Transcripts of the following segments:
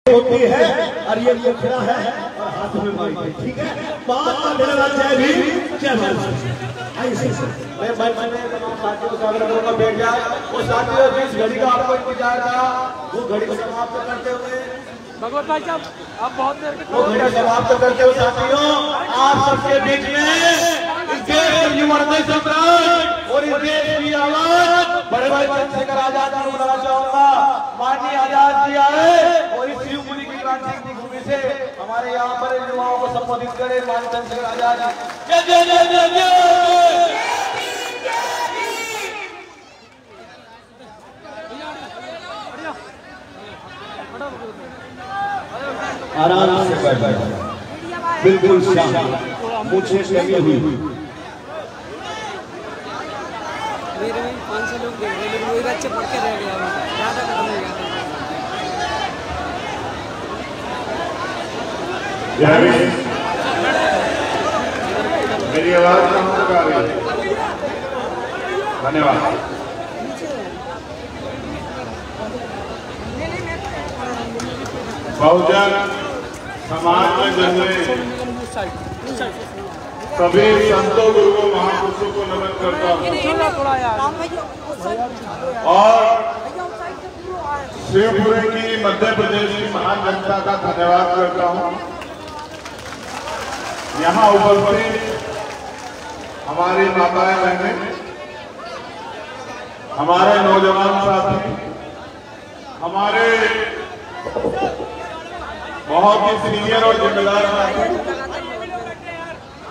होती है और ये मुखड़ा है और हाथ में माइक है, ठीक है। बात मेरा जय भीम जय भारत। ऐसे मैंने तमाम साथियों से अगर मौका बैठ जाए वो साथियों जिस घड़ी का आपको इंतजार था वो घड़ी को समाप्त करते हुए भगवत भाई साहब आप बहुत देर के वो घड़ी समाप्त करते हुए साथियों आप सबके बीच में इस देश के युवा सम्राट और इस देश की आवाज बड़े भाई चंद्रशेखर आजाद को बुलाना चाहूंगा। माननीय आजाद जी आए और इस शिवपुरी की क्रांति की भूमि से हमारे यहाँ पर युवाओं को संबोधित करे। माननीय चंद्रशेखर आजाद जी जय जय जय जय जय। आराम से बैठ बिल्कुल शांत मुझे लगी हुई मेरे में 500 लोग देख रहे लेकिन वही बच्चे पढ़ के रह गया ज़्यादा खत्म हो गया। मेरी आवाज कहाँ तक आ रही है? धन्यवाद। बहुजन समाज में जन्मे सभी संतों गुरुओं महापुरुषों को नमन करता हूँ और शिवपुरी की मध्य प्रदेश की महान जनता का धन्यवाद करता हूँ। यहाँ उपस्थित हमारी माताएं बहनें, हमारे नौजवान साथी, हमारे बहुत ही सीनियर और जिम्मेदार साथी,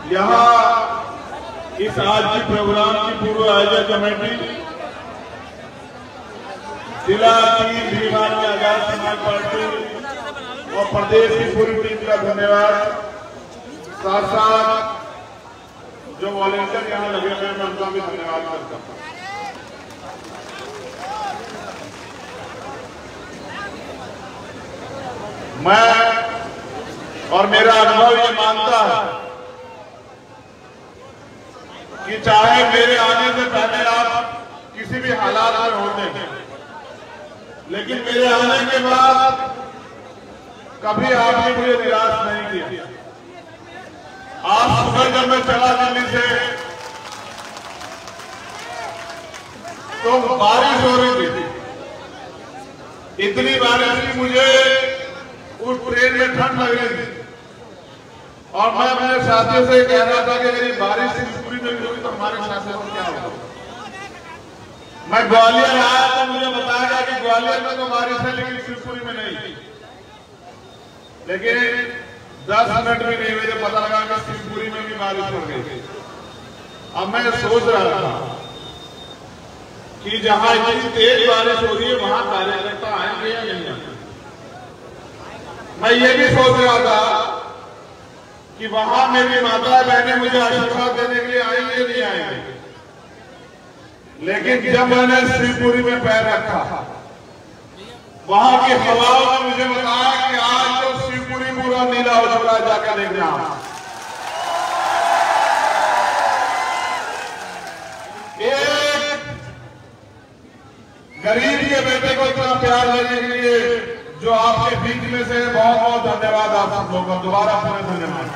यहाँ इस आज की प्रोग्राम की पूर्व आयोजक कमेटी, जिला की भारतीय आजाद समाज पार्टी और प्रदेश की पूरी टीम का धन्यवाद। साथ साथ जो वॉलेंटियर यहाँ लगे हुए हैं मैं उनका भी धन्यवाद करता हूँ। मैं और मेरा अनुभव ये मानता है कि चाहे मेरे आने से पहले आप किसी भी हालात में होते हैं, लेकिन मेरे आने के बाद कभी आपने मुझे निराश नहीं किया। आज सुबह जब मैं चला दिल्ली से तो बारिश हो रही थी, इतनी बारिश की मुझे उस ट्रेन में ठंड लग रही थी और मैं अपने साथियों से कह रहा था कि अगर बारिश शिवपुरी में भी होगी तो हमारे साथियों को क्या होगा। मैं ग्वालियर आया तो मुझे बताया गया कि ग्वालियर में तो बारिश है लेकिन शिवपुरी में नहीं। लेकिन 10 मिनट भी नहीं हुए पता लगा कि शिवपुरी में भी बारिश हो गई। अब मैं सोच रहा था कि जहां इतनी तेज बारिश हो रही है वहां कार्यकर्ता आएंगे या नहीं आएंगे। मैं ये भी सोच रहा था कि वहां मेरी माता बहनें मुझे आशीर्वाद देने के लिए आएंगे नहीं आएंगे। लेकिन जब मैंने शिवपुरी में पैर रखा वहां की हवाओं ने मुझे बताया कि आज तो शिवपुरी पूरा नीला हो चुका है, जाकर देखना। एक गरीब के बेटे को इतना प्यार देने के लिए जो आपके बीच में से बहुत बहुत धन्यवाद। आप सब लोगों का दोबारा पूरे धन्यवाद।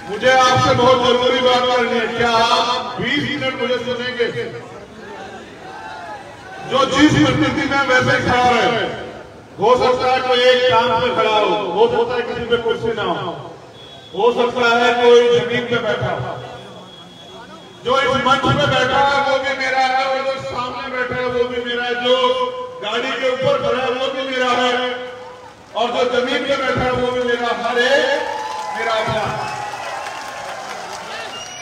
मुझे आपसे बहुत जरूरी बात करनी है। क्या आप 20 मिनट मुझे सुनेंगे? जो जिस स्थिति में वैसे खड़ा है, हो सकता है कोई एक काम पे खड़ा हो सकता है किसी पे कुर्सी ना हो सकता है कोई जमीन पे बैठा हो। जो इस मंच पे बैठा है वो भी मेरा है और जो सामने बैठा है वो भी मेरा है। जो गाड़ी के ऊपर खड़ा है वो भी मेरा है और जो जमीन पे बैठा है वो भी मेरा। हर एक मेरा अपना।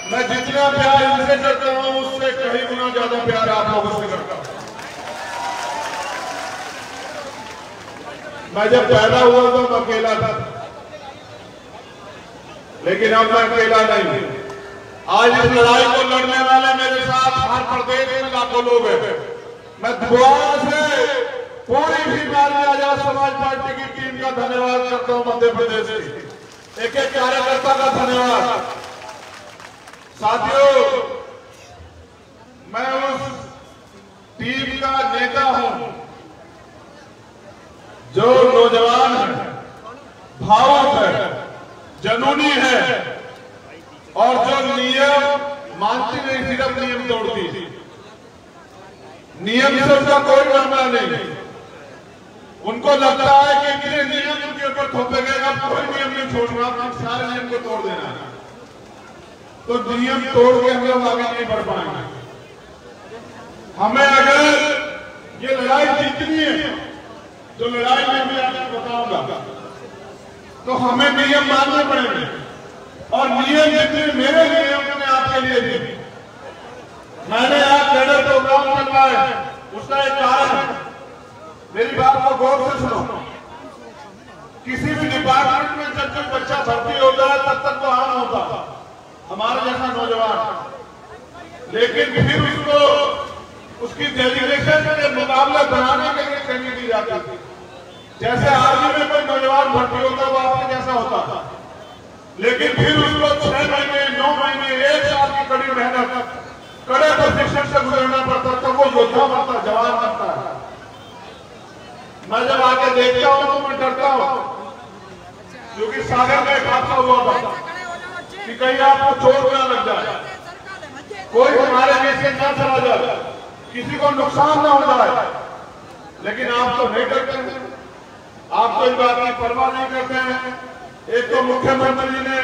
मैं जितना प्यार इनसे करता हूं उससे कहीं गुना ज्यादा प्यार आप लोगों से करता हूं। मैं जब पैदा हुआ तो मैं अकेला था, लेकिन अब मैं अकेला नहीं। आज इस लड़ाई को लड़ने वाले मेरे साथ हर प्रदेश में लाखों लोग हैं। मैं दोबारा से पूरी भी भारतीय आजाद समाज पार्टी की टीम का धन्यवाद करता हूं। मध्य प्रदेश की एक एक कार्यकर्ता का धन्यवाद। साथियों, मैं उस टीम का नेता हूं जो नौजवान है, भावुक है, जनूनी है और जो नियम मानती नहीं, सिर्फ नियम तोड़ती, नियम से उसका कोई मामला नहीं। उनको लगता है कि इतने नियम उनके ऊपर थोपे गए, अब कोई नियम नहीं छोड़ना, हम सारे नियम को तोड़ देना है। तो नियम तोड़ के हम लोग आगे नहीं बढ़ पाएंगे। हमें अगर ये लड़ाई जीतनी है, जो लड़ाई में मैं आपको बताऊंगा, तो हमें नियम मानने पड़ेंगे। और नियम जितने मेरे लिए उन्होंने आपके लिए दिए। मैंने आज कैडर प्रोग्राम चल रहा है, उसका एक कारण है। मेरी बात को गौर से सुनो। किसी भी डिपार्टमेंट में जब कोई बच्चा भर्ती होता है तब तक वो आम होता है, हमारे जैसा नौजवान। लेकिन फिर उसको उसकी डेडिकेशन के मुकाबले बनाने के लिए ट्रेनिंग दी जाती थी। जैसे आर्मी में कोई नौजवान भर्ती होता है वो आपके जैसा होता था, लेकिन फिर उसको 6 महीने 9 महीने 1 साल की कड़ी मेहनत, कड़े प्रशिक्षण से गुजरना पड़ता था। वो योद्धा बनता, जवान बनता है। मैं जब आके देखता हूं तो मैं डरता हूं, क्योंकि सागर में एक हादसा हुआ था कि कहीं आपको चोट ना लग जाए, कोई हमारे देश से ना चला जाए, किसी को नुकसान ना हो जाए। लेकिन आप तो नहीं करते हैं, आप तो इस बात की परवाह नहीं करते हैं। एक तो मुख्यमंत्री जी ने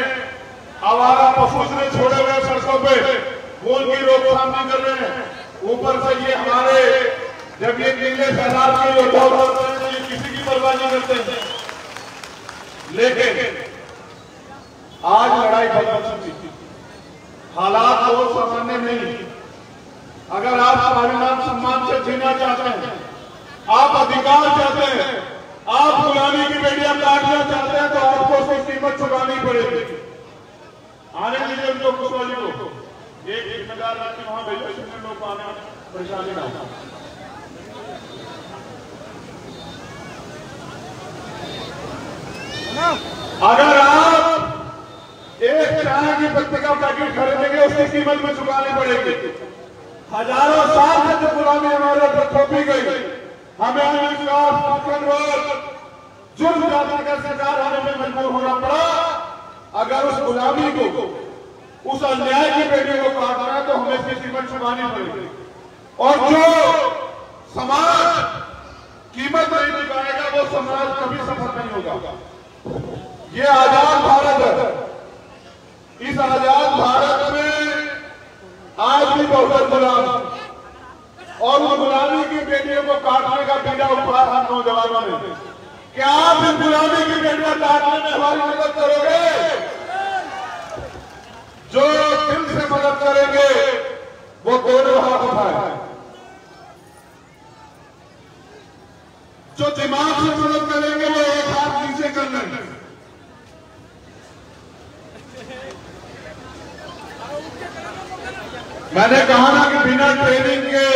आवारा पशु ने छोड़े हुए सड़कों पे, वो उनकी रोकथाम नहीं कर रहे हैं। ऊपर से ये हमारे जब ये नीले सैलाब के योद्धा होते हैं, ये किसी की परवाह नहीं करते हैं। लेकिन आज लड़ाई बदल चुकी थी, हालात बहुत सामान्य नहीं। अगर आप स्वाभिमान सम्मान से जीना चाहते हैं, आप अधिकार चाहते हैं, आप गुलामी की बेड़ियां काटना चाहते हैं, तो आपको उसकी कीमत चुकानी पड़ेगी। आने दीजिए उनको, कुशवाली को एक जिम्मेदार रखी वहां भेजो, जिसमें लोग आने परेशानी ना हो। अगर आप एक चाय की पत्ती का पैकेट खरीदेंगे, उसकी कीमत में चुकानी पड़ेगी। हजारों साल से जो गुलामी हमारे ऊपर थोपी गई, हमें अंधविश्वास, जुर्म जाति का शिकार होने में मजबूर होना पड़ा। अगर उस गुलामी को, उस अन्याय की बेड़ियों को काटना है तो हमें इसकी कीमत चुकानी पड़ेगी। और जो समाज कीमत नहीं चुकाएगा वो समाज कभी सफल नहीं होगा। ये आजाद भारत है। इस आजाद भारत में आज भी बहुत गुलाम, और उस गुलामी की बेटियों को काटने का बीड़ा उठा हम नौजवानों ने। क्या आप इस गुलामी की बेटियां काटने में हमारी मदद करोगे? जो दिल से मदद करेंगे वो दोनों हाथ उठाए, जो दिमाग से मदद करेंगे वो एक हाथ नीचे कर लेंगे। मैंने कहा ना कि बिना ट्रेनिंग के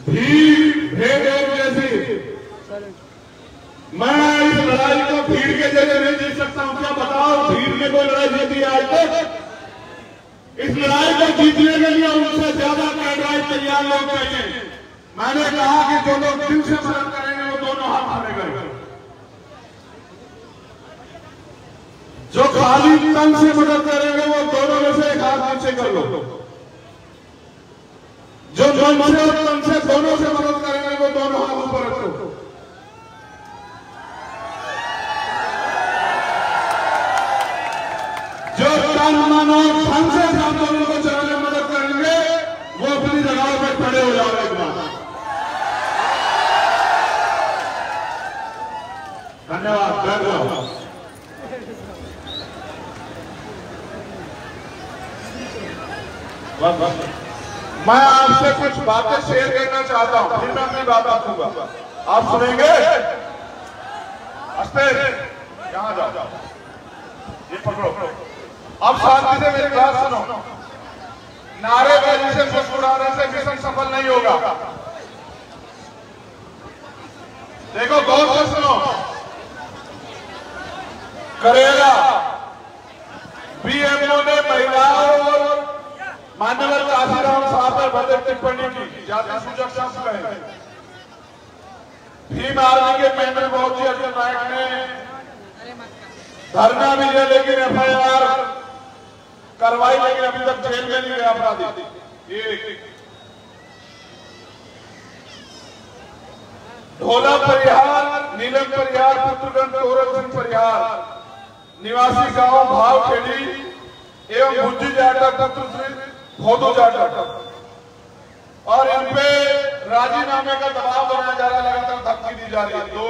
भीड़ भेड़ जैसी, मैं इस लड़ाई को भीड़ के जरिए नहीं जीत सकता हूं। क्या बताओ, भीड़ ने कोई लड़ाई जीती है आज तक? इस लड़ाई को जीतने के लिए उनसे ज्यादा कैडराइज तैयार लोग चाहिए। मैंने कहा कि जो लोग दिल से मदद करेंगे वो दोनों हाथ मारेंगे, जो खाली तन से मदद करेंगे वो दोनों में से एक हाथ नीचे कर लो, जो मन से और तन से दोनों से मदद करेंगे वो दोनों हाथ ऊपर रखो। जो तन मन और धन से आंदोलन को चलाने में मदद करेंगे वो अपनी जगह पर खड़े हो जाओ। एक बार धन्यवाद। मैं आपसे कुछ बातें शेयर करना चाहता हूं, फिर मैं अपनी बात रखूंगा। आप सुनेंगे? अस्ते यहां जाओ, ये पकड़ो। अब शांति से मेरी बात सुनो। नारेबाजी से मुस्कुराने से मिशन सफल नहीं होगा। देखो, गौर से सुनो। करेला बीएमओ ने महिलाओं और मान्यवर काशीराम साहब पर बजट टिप्पणी की, जाति सूचक शब्द कहे। भीम आर्मी के मेंबर बहुत ही अर्जुन नायक ने धरना भी दिया, लेकिन FIR कार्रवाई, लेकिन अभी तक जेल में नहीं गया अपराधी। ये ढोला परिहार, नीलम परिहार, पुत्रगंज गौरव सिंह परिहार निवासी गांव भावखेड़ी एवं गुज्जी जाटव पुत्र श्री खोदू जाटव, और इन पे राजीनामे का दबाव बनाया जा रहा है, लगातार धमकी दी जा रही है। तो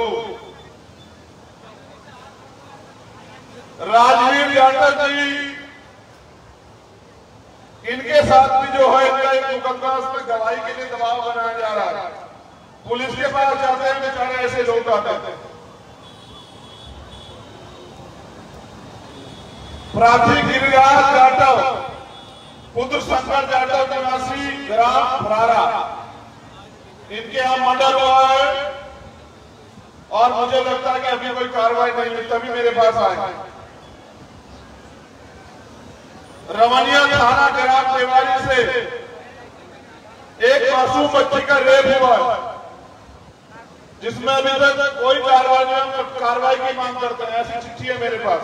राजवीर जाटव जी, इनके साथ भी जो है इनका एक मुकदमा, उस पर गवाही के लिए दबाव बनाया जा रहा है। पुलिस के पास जाते हैं बेचारे ऐसे लोग आते हैं। प्राथी गिरिराज जाटव पुत्र शंकर जाटव निवासी ग्राम फरारा, इनके यहां मर्डर हुआ है और मुझे लगता है कि अभी कोई कार्रवाई नहीं हुई, तभी मेरे पास आए। रमनिया थाना ग्राम देवारी से एक मासूम बच्ची का रेप हुआ है, जिसमें अभी तक कोई कार्रवाई की मांग करते हैं। ऐसी चिट्ठी है मेरे पास।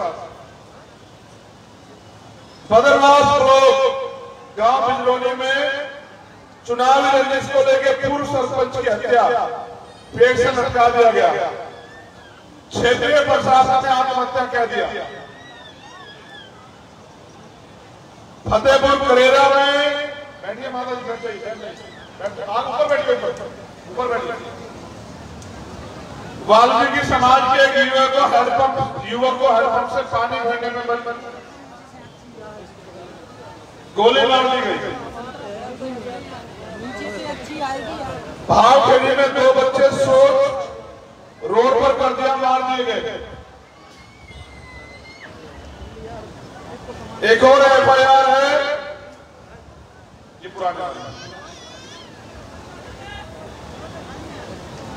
बदरवास ब्लॉक गांव बिजरौनी में चुनावी रंजिश को लेकर पूर्व सरपंच की हत्या, पेड़ से लटका दिया गया। क्षेत्रीय प्रशासन ने आत्महत्या कह दिया। फतेहपुर करेरा में, बैठिए माता जी, बैठ जाइए, आप ऊपर बैठिए, ऊपर बैठिए। वाल्मीकि समाज के एक युवक को हैंडपंप से पानी भरने में गोली मार दी गई। भावखेड़ी में 2 बच्चे रोड पर कर दिया, मार दिए गए। एक और FIR है, ये पुराना,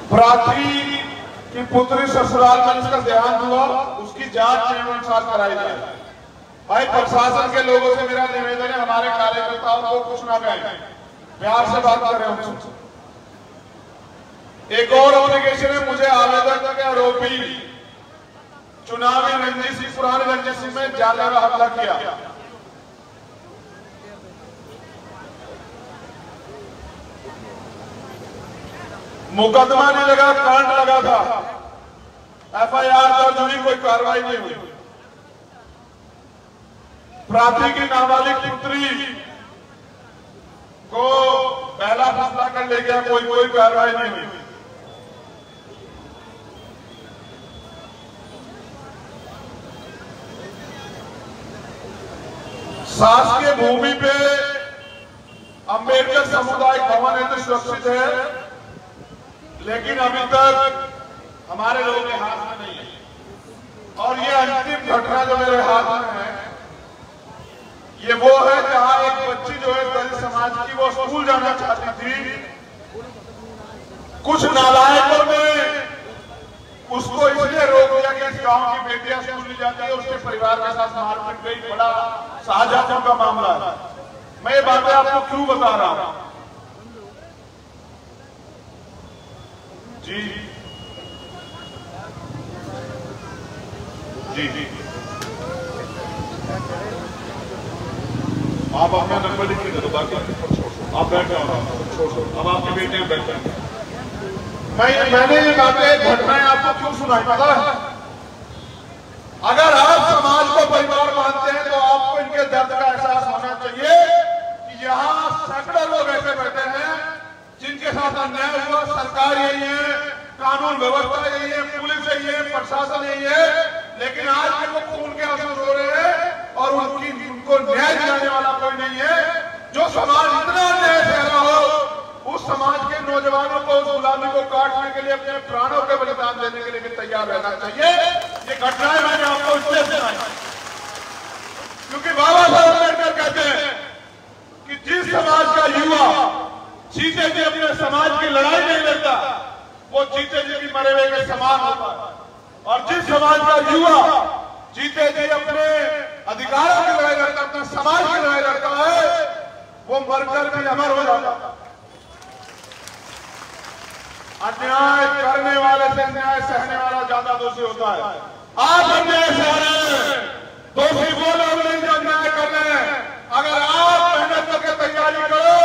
प्राथी की पुत्री ससुराल में जिसका देहांत हुआ, उसकी जांच नियमानुसार कराई जाए। भाई प्रशासन के लोगों से मेरा निवेदन है, हमारे कार्यकर्ताओं को कुछ ना कहें, प्यार से बात करें उनसे। एक और एप्लीकेशन है, मुझे आवेदन के आरोपी चुनावी रंजिश, पुरानी रंजिश में जानलेवा हमला किया। मुकदमा नहीं लगा, करंट लगा था। FIR दर्ज हुई, कोई कार्रवाई नहीं हुई। प्राथी की नाबालिग पुत्री को पहला फैसला कर ले गया, कोई कार्रवाई नहीं हुई। शासकीय भूमि पे अंबेडकर सामुदायिक भवन है तो सुरक्षित है, लेकिन अभी तक हमारे लोगों के हाथ में नहीं है। और ये अंतिम घटना जो मेरे हाथ में है, ये वो है जहां एक बच्ची जो है दलित समाज की, वो स्कूल जाना चाहती थी। कुछ नालायकों ने उसको इसलिए रोक दिया कि इस गांव की बेटियां स्कूल नहीं जाती है, उसके परिवार के साथ मारपीट गई। बड़ा शाहजहां का मामला है। मैं ये बातें आपको क्यों बता रहा हूं जी? जी आप अपना नंबर लिख के दे दो, बाकी आप बैठ जाओ, छोड़ो। अब आपके बेटे बैठ जाए। मैंने ये बातें, घटनाएं आपको क्यों सुनाई पता है? अगर आप समाज को परिवार मानते हैं तो आपको इनके दर्द का एहसास होना चाहिए कि यहाँ सैकड़ों लोग ऐसे बैठे हैं जिनके साथ अन्याय हुआ। सरकार यही है, कानून व्यवस्था यही है, पुलिस यही है, प्रशासन यही है, लेकिन आज भी वो खून के आंसू रो रहे हैं और उनको न्याय दिलाने वाला कोई नहीं है। जो समाज इतना अन्याय सह रहा हो, उस समाज के नौजवानों को उस गुलामी को काटने के लिए अपने प्राणों के बलिदान देने के लिए भी तैयार रहना चाहिए। ये घटनाएं मैंने आपको इसलिए सुनाई क्योंकि बाबा साहब अम्बेडकर कहते हैं कि जिस समाज का युवा जीते जी अपने समाज की लड़ाई नहीं लड़ता, वो जीते जी भी मरे हुए के समान होता है। और जिस समाज का युवा जीते जी अपने अधिकारों की लड़ाई लड़ता, अपने समाज की लड़ाई लड़ता है, वो मरकर भी अमर हो जाता है। अन्याय करने वाले से अन्याय सहने वाला ज्यादा दोषी होता है। आप अन्याय सह रहे हैं, दोषी वो लोग नहीं जो अन्याय कर रहे हैं। अगर आप मेहनत करके तैयारी करो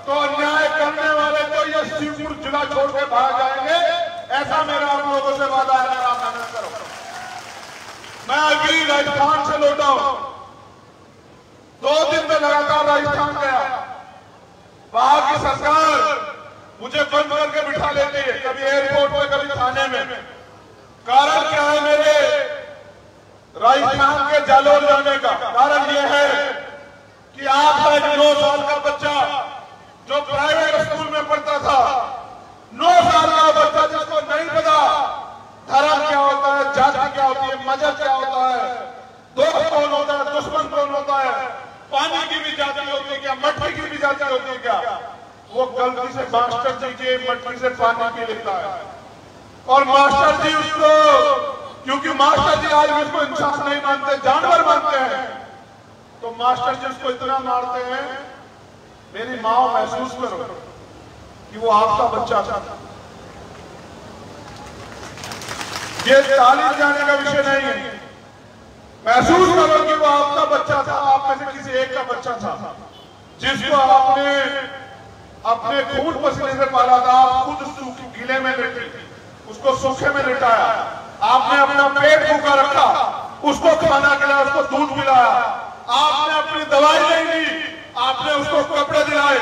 तो अन्याय करने वाले तो ये शिवपुर जिला छोड़ के भाग जाएंगे। ऐसा मेरा आप लोगों से वादा है, अगर आप मेहनत करो। मैं अभी राजस्थान से लौटा हूं, 2 दिन में लगातार राजस्थान गया। वहां की सरकार मुझे बंद करके बिठा लेती है, कभी एयरपोर्ट में कभी थाने में। कारण क्या है मेरे राजस्थान के जालोर जाने का? कारण यह है कि आपका एक 9 साल का बच्चा जो प्राइवेट स्कूल में पढ़ता था, 9 साल का बच्चा जिसको नहीं पता धर्म क्या होता है, जाति क्या होती है, मजहब क्या होता है, दोस्त कौन होता है, दुश्मन कौन होता है, पानी की भी जाति होती है क्या, मट्टी की भी जाति होती है क्या, वो गलती से मास्टर जी के मट्टी से पानी पी लेता है। और मास्टर जी उसको, क्योंकि मास्टर जी आज उसको इंसान नहीं मानते, जानवर मानते हैं, तो मास्टर जी उसको इतना मारते हैं। मेरी माँ महसूस करो कि वो आपका बच्चा था। ये तालीम जाने का विषय नहीं है। महसूस करो कि वो आपका बच्चा था, आप में से किसी एक का बच्चा था, जिसको आपने अपने खून पसीने से पाला था। आप खुद गीले में लेटे, उसको सूखे में लिटाया, आपने अपना पेट भूखा रखा, उसको खाना खिलाया, उसको दूध पिलाया, आपने अपनी दवाई नहीं दी, आपने उसको कपड़े दिलाए।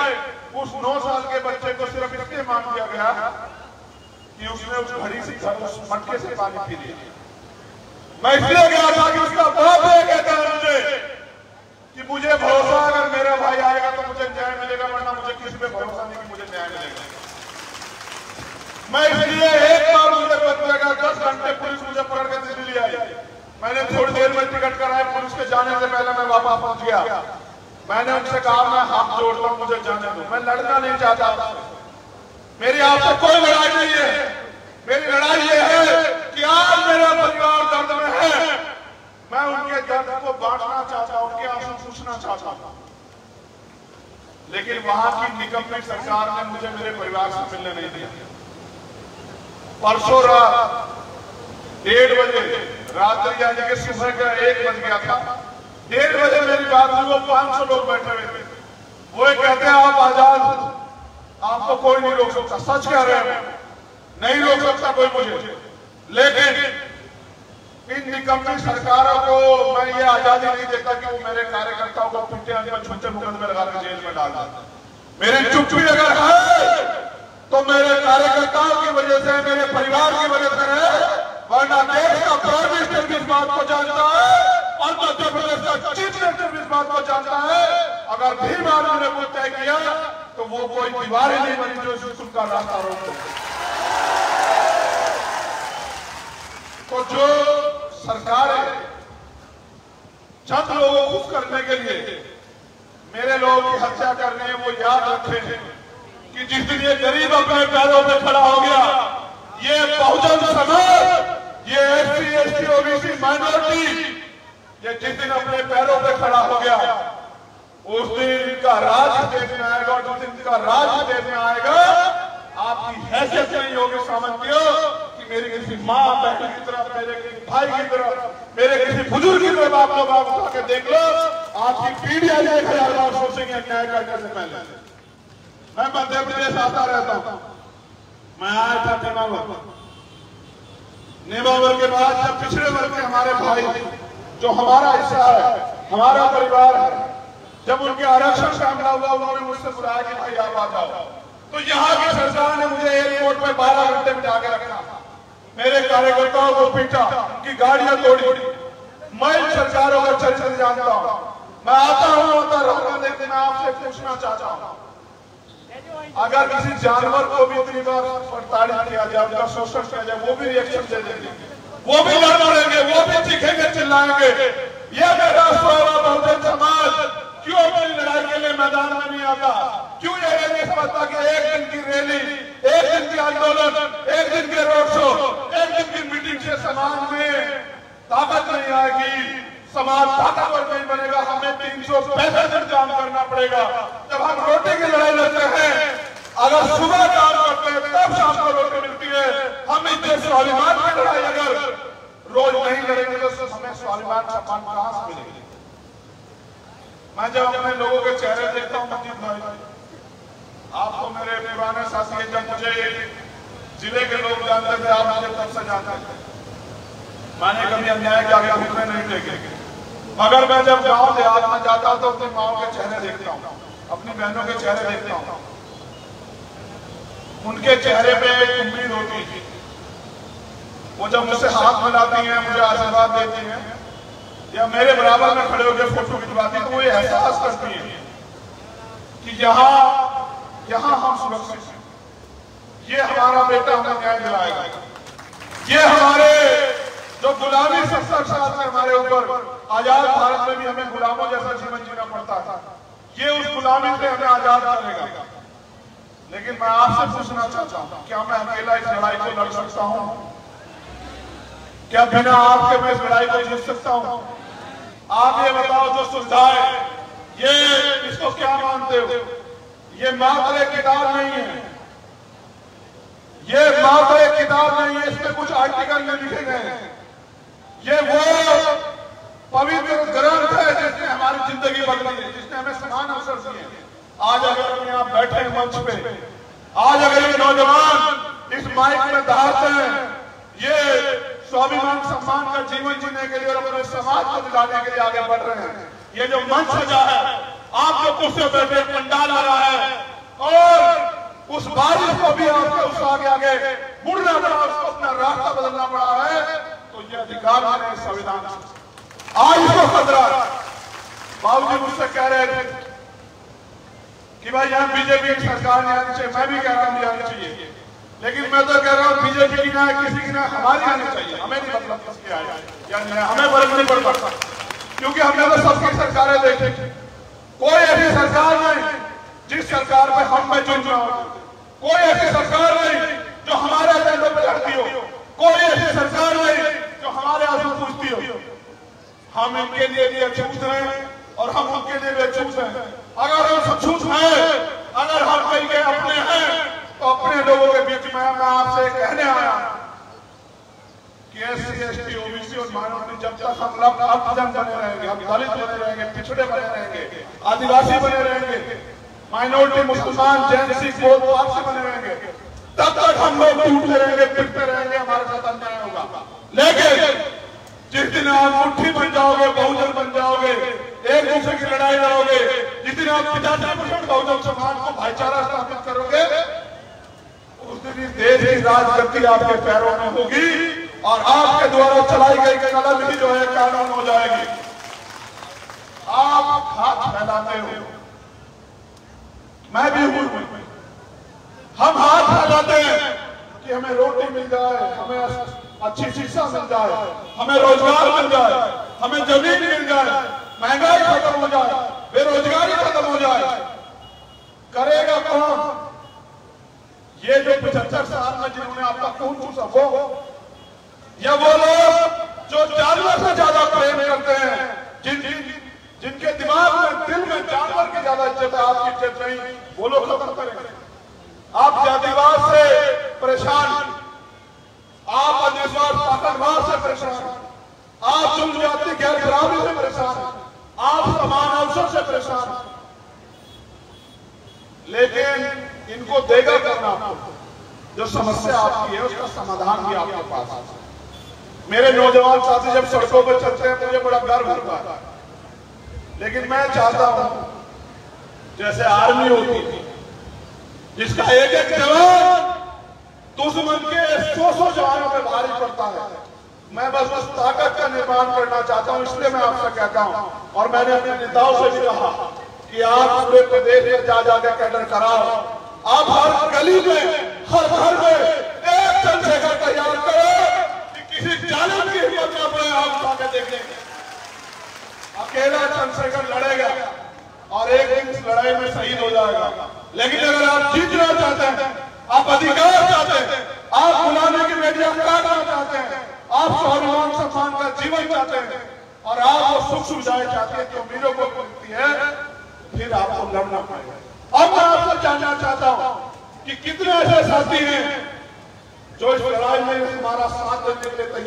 उस 9 साल के बच्चे को सिर्फ इसलिए मान दिया गया कि उसने उस घड़ी से, उस मटके से पानी पी लिया। मैं इसलिए गया था कि उसका बाप ये कहता है मुझे कि मुझे भरोसा, अगर मेरा भाई आएगा तो मुझे न्याय मिलेगा, वरना मुझे किसी पे भरोसा नहीं कि मुझे न्याय मिलेगा। मैं इसलिए एक बार मुझे पकड़ेगा, 10 घंटे पुलिस मुझे पकड़ के दिल्ली आई। मैंने थोड़ी देर में टिकट कराया, पुलिस के जाने से पहले मैं वापस पहुंच गया। मैंने उनसे कहा मैं हाथ जोड़ता हूं, मुझे जाने दो, मैं लड़ना नहीं चाहता। मेरी आपसे कोई लड़ाई नहीं है। मेरी लड़ाई ये है कि आज मेरा परिवार दर्द में है, मैं उनके दर्द को बांटना चाहता हूं, उनके आंसू पूछना चाहता हूं। लेकिन वहां की निकम्मी सरकार ने मुझे मेरे परिवार से मिलने नहीं दिया। परसों रात 1:30 बजे, रात्रि यानी कि सुबह का 1 बज गया था, 1:30 बजे मेरी बात हुई। वो 500 लोग बैठे हुए थे। वो कहते हैं आप आजाद, आपको कोई नहीं रोक सकता। सच कह रहे हैं, नहीं रोक सकता कोई मुझे। लेकिन इन निकम्मी सरकारों को मैं ये आजादी नहीं देता कि वो मेरे कार्यकर्ताओं को पीटे, उनको झूठे मुकदमे लगा के जेल में डाल देता। मेरी चुप्पी अगर है तो मेरे कार्यकर्ताओं की वजह से, मेरे परिवार की वजह से है, वरना देश का प्राइम मिनिस्टर भी इस बात को जानता है और मध्य प्रदेश का चीफ मिनिस्टर भी इस बात को जानता है। अगर भीम आर्मी ने कुछ तय किया तो वो कोई दीवार ही नहीं बनी जो स्कूल का रास्ता रोक दे। तो जो सरकारें चंद लोगों को खुश करने के लिए मेरे लोगों की हत्या कर रहे हैं, वो याद रखें कि जिस दिन ये गरीब अपने पैरों पे खड़ा हो गया, ये बहुजन समाज, ये SC, ST, OBC माइनॉरिटी, ये जिस दिन अपने पैरों पे खड़ा हो गया, उस दिन इनका राज देश में आएगा। और जिस दिन इनका राज देश में आएगा, आपकी हैसियत नहीं होगी सामंतियों कि मेरी किसी माँ बहन की तरफ, मेरे किसी भाई की तरफ, मेरे किसी बुजुर्ग की तरफ आप लोग आप उठा के देख लो। आपकी पीढ़ियां 1000 बार सोचेंगे अन्याय करने से पहले। मैं मध्य प्रदेश आता रहता हूं। मैं आया था नेमावर के बाद, जब पिछड़े वर्ग के हमारे भाई, जो हमारा हिस्सा है, हमारा परिवार है, जब उनके आरक्षण का हमला हुआ, उन्होंने मुझसे बुलाया कि भाई आप आ जाओ। तो यहाँ की सरकार ने मुझे एयरपोर्ट में 12 घंटे बिठा के रखा, मेरे कार्यकर्ताओं को पीटा, उनकी गाड़ियां तोड़ी। मैं इन सरकारों का चरित्र जानता हूं। मैं आता रहूंगा, लेकिन मैं आपसे पूछना चाहता हूं, अगर किसी जानवर को भी इतनी बार प्रताड़ित किया जाए, उनका शोषण किया जाए, वो भी रिएक्शन दे देंगे, वो भी लड़ पड़ेंगे, वो भी चीखेंगे, चिल्लाएंगे। ये मेरा बहुजन समाज क्यों अपनी लड़ाई के लिए मैदान में नहीं आता? क्यों ये नहीं समझता कि एक दिन की रैली, एक दिन की आंदोलन, एक दिन के रोड शो, एक दिन की मीटिंग से समाज में ताकत नहीं आएगी, समाज ताकतवर नहीं बनेगा। हमें 365 दिन काम करना पड़ेगा। जब हम रोटी की लड़ाई लड़ते हैं, अगर सुबह काम करते होते हैं तब शाम को रोटी मिलती है। हम इस देश स्वाभिमान की लड़ाई अगर रोज नहीं लड़ेंगे तो हमें स्वाभिमान सम्मान कहां से मिलेगी। मैं जब अपने लोगों के चेहरे देखता हूँ मंजीत भाई, आप तो मेरे पुराने साथी हैं, जब मुझे जिले के लोग जानते थे, आप मुझे तब से जानते थे, मैंने कभी अन्याय के आगे घुटने नहीं टेके। मगर मैं जब गांव देहात में जाता हूं तो अपनी माओ के चेहरे देखता हूँ, अपनी बहनों के चेहरे देखता हूँ, उनके चेहरे पे एक उम्मीद होती है। वो जब मुझसे हाथ मिलाती हैं, मुझे आशीर्वाद देती हैं या मेरे बराबर में खड़े होकर फोटो खिंचवाती, तो वो ये एहसास करती है कि यहाँ हम सुरक्षित हैं, ये हमारा बेटा हमें न्याय दिलाएगा। ये हमारे जो गुलामी 70 साल से हमारे ऊपर आजाद भारत में भी हमें गुलामों जैसा जीवन जीना पड़ता था, ये उस गुलामी से हमें आजाद करेगा। लेकिन मैं आपसे पूछना चाहता हूं, क्या मैं अकेला इस लड़ाई को लड़ सकता हूं? क्या बिना आपके मैं इस लड़ाई को जीत सकता हूं? आप ये बताओ, जो सुविधाएं, ये इसको क्या मानते हो? ये मात्र एक किताब नहीं है, ये मात्र एक किताब नहीं है, इसमें कुछ आर्टिकल में लिखे गए हैं। ये वो पवित्र ग्रंथ है जिसने हमारी जिंदगी बदली है, जिसने हमें समान अवसर दिए। आज अगर हम यहाँ बैठे हैं मंच पे, आज अगर ये नौजवान इस माइक में दहाड़ते हैं, ये स्वाभिमान सम्मान का जीवन जीने के लिए और अपने समाज को दिलाने के लिए आगे बढ़ रहे हैं। ये जो मंच सजा है, आप जो कुर्सी बैठे पंडाल आ रहा है, और उस बारिश को भी आपके उस आगे मुड़ना पड़ा, उसको अपना रास्ता बदलना पड़ा है, तो ये अधिकार है संविधान। आज इसको खतरा। बाबूजी मुझसे कह रहे थे कि भाई यहाँ बीजेपी की सरकार नहीं आनी चाहिए, मैं भी कह रहा हूँ नहीं आनी चाहिए, लेकिन मैं तो कह रहा हूँ बीजेपी की ना किसी की ना हमारी आनी चाहिए। हमें नहीं मतलब किसकी आए या हमें फर्क नहीं पड़ पड़ता, क्योंकि हमने तो सबकी सरकारें देखी। कोई ऐसी सरकार नहीं जिस सरकार पे हम में चुन रहा हो, कोई ऐसी सरकार नहीं जो हमारे एजेंडे पे लड़ती हो, कोई ऐसी सरकार नहीं जो हमारे आंसू पूछती हो। हम इनके लिए भी अछूत हैं और हम उनके लिए भी अछूत हैं। अगर हम अछूत हैं, अगर हम कहीं के अपने हैं, तो अपने लोगों के बीच में मैं आपसे कहने आया कि SC, ST, OBC और माइनॉरिटी जब तक हम लोग अल्पसंख्यक बने रहेंगे, हम दलित बने रहेंगे, पिछड़े बने रहेंगे, आदिवासी बने रहेंगे, माइनॉरिटी मुसलमान, जैन, सिख, बौद्ध, पारसी बने रहेंगे, तब तक हम लोग टूटते रहेंगे, पिटते रहेंगे, हमारे साथ अन्याय होगा। लेकिन जिस दिन आप मुट्ठी बन जाओगे, बहुजन बन जाओगे, एक दूसरे की लड़ाई लड़ोगे, जिस दिन आप 50% बहुजन समाज को भाईचारा स्थापित करोगे, उस दिन इस देश की राजगद्दी आपके पैरों में होगी और आपके द्वारा चलाई गई कलम ही जो है कानून हो जाएगी। आप हाथ फैलाते हो, मैं भी हूं, हम हाथ फैलाते हैं कि हमें रोटी मिल जाए, हमें अच्छी शिक्षा मिल जाए, हमें रोजगार मिल जाए, हमें जमीन मिल जाए, महंगाई खत्म हो जाए, बेरोजगारी खत्म हो जाए। करेगा कौन? ये जो 75 साल में जिन्होंने आपका खून चूसा वो, या वो लोग जो जानवर से ज्यादा प्रेम करते हैं, जिनके दिमाग में, दिल में जानवर की ज्यादा इज्जत है, आपकी इज्जत नहीं, वो लोग खत्म करेंगे। आप जातिवाद से परेशान, आप अन्यवाद ताकतवाद से परेशान, आप जनजाति गैर बराबरी से परेशान, आप समान अवसर से परेशान, लेकिन इनको देगा करना आपको। जो समस्या आपकी है उसका समाधान भी आपके पास है। मेरे नौजवान साथी जब सड़कों पर चलते हैं मुझे बड़ा गर्व होता है, लेकिन मैं चाहता हूं जैसे आर्मी होती थी जिसका एक एक जवान दुश्मन के 100 जवानों में भारी पड़ता है, मैं बस उस ताकत का निर्माण करना चाहता हूं। इसलिए मैं आपसे कहता हूं, और मैंने अपने नेताओं से भी कहा कि आप पूरे प्रदेश में जा जाकर कैडर कराओ, आप हर गली में, हर घर में एक चंद्रशेखर तैयार करो कि किसी जालिम की हिम्मत न पड़े, आप आगे देख लेंगे। अकेला चंद्रशेखर लड़ेगा और एक दिन इस लड़ाई में शहीद हो जाएगा, लेकिन अगर आप जीतना चाहते हैं, आप अधिकार चाहते हैं, आप गुलामी की बेटियां काटना चाहते हैं, आप स्वाभिमान सम्मान का जीवन चाहते हैं और आप वो सुख सुविधाएं चाहते हैं जो अमीरों को मिलती है, फिर आपको लड़ना पड़ेगा। अब मैं आपसे जानना चाहता हूं कि कितने ऐसे साथी हैं जो इस लड़ाई में हमारा साथ देने के लिए तैयार